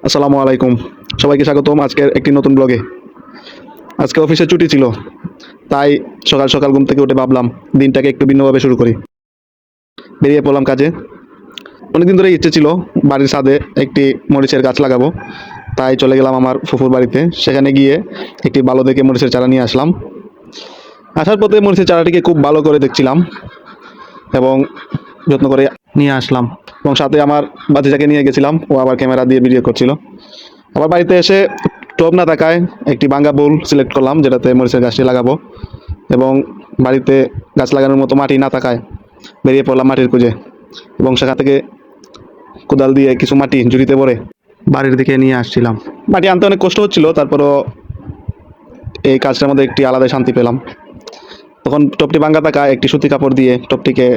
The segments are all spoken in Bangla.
আসসালামু আলাইকুম, সবাইকে স্বাগতম আজকের একটি নতুন ব্লগে। আজকে অফিসে ছুটি ছিল, তাই সকাল সকাল ঘুম থেকে উঠে ভাবলাম দিনটাকে একটু ভিন্নভাবে শুরু করি। বেরিয়ে পড়লাম কাজে। অনেকদিন ধরে ইচ্ছে ছিল বাড়ির ছাদে একটি মরিচের গাছ লাগাবো, তাই চলে গেলাম আমার ফুফুর বাড়িতে। সেখানে গিয়ে একটি ভালো দেখে মরিচের চারা নিয়ে আসলাম। আসার পথে মরিচের চারাটিকে খুব ভালো করে দেখছিলাম এবং যত্ন করে নিয়ে আসলাম, এবং সাথে আমার বাতিজাকে নিয়ে গেছিলাম, ও আবার ক্যামেরা দিয়ে ভিডিও করছিল। আবার বাড়িতে এসে টব না থাকায় একটি ভাঙ্গা বোল সিলেক্ট করলাম, যেটাতে মরিচের গাছটি লাগাবো। এবং বাড়িতে গাছ লাগানোর মতো মাটি না থাকায় বেরিয়ে পড়লাম মাটির খুঁজে, এবং সেখান থেকে কোদাল দিয়ে কিছু মাটি ঝুড়িতে ভরে বাড়ির দিকে নিয়ে আসছিলাম। মাটি আনতে অনেক কষ্ট হচ্ছিল, তারপরও এই কাজটার মধ্যে একটি আলাদা শান্তি পেলাম। তখন টবটি ভাঙ্গা থাকায় একটি সুতি কাপড় দিয়ে টবটিকে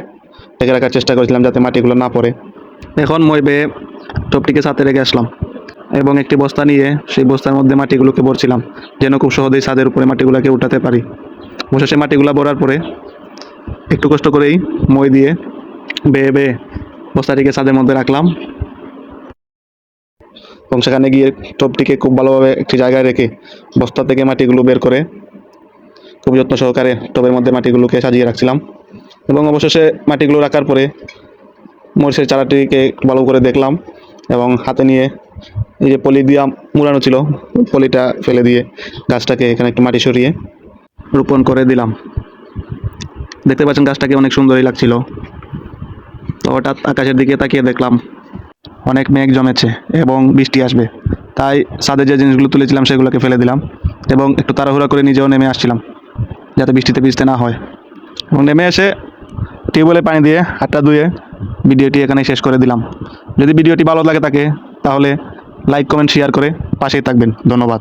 ঢেকে রাখার চেষ্টা করেছিলাম যাতে মাটিগুলো না পড়ে। এখন মই বেয়ে টবটিকে ছাদে রেখে আসলাম এবং একটি বস্তা নিয়ে সেই বস্তার মধ্যে মাটিগুলোকে ভরছিলাম, যেন খুব সহজেই ছাদের উপরে মাটিগুলোকে উঠাতে পারি। অবশ্য সেই মাটিগুলো ভরার পরে একটু কষ্ট করেই মই দিয়ে বেয়ে বেয়ে বস্তাটিকে ছাদের মধ্যে রাখলাম, এবং সেখানে গিয়ে টবটিকে খুব ভালোভাবে একটি জায়গায় রেখে বস্তা থেকে মাটিগুলো বের করে খুব যত্ন সহকারে টবের মধ্যে মাটিগুলোকে সাজিয়ে রাখছিলাম। এবং অবশেষে মাটিগুলো রাখার পরে মরিচের চারাটিকে ভালো করে দেখলাম এবং হাতে নিয়ে এই যে পলি দিয়া মুড়ানো ছিল, পলিটা ফেলে দিয়ে গাছটাকে এখানে একটু মাটি সরিয়ে রোপণ করে দিলাম। দেখতে পাচ্ছেন গাছটাকে অনেক সুন্দরই লাগছিল। তো হঠাৎ আকাশের দিকে তাকিয়ে দেখলাম অনেক মেঘ জমেছে এবং বৃষ্টি আসবে, তাই ছাদে যে জিনিসগুলো তুলেছিলাম সেগুলোকে ফেলে দিলাম এবং একটু তাড়াহুড়া করে নিজেও নেমে আসছিলাম যাতে বৃষ্টিতে ভিজতে না হয়। এবং নেমে এসে টিউবওয়েলে পানি দিয়ে হাতটা ধুয়ে ভিডিওটি এখানে শেষ করে দিলাম। যদি ভিডিওটি ভালো লাগে থাকে তাহলে লাইক কমেন্ট শেয়ার করে পাশেই থাকবেন। ধন্যবাদ।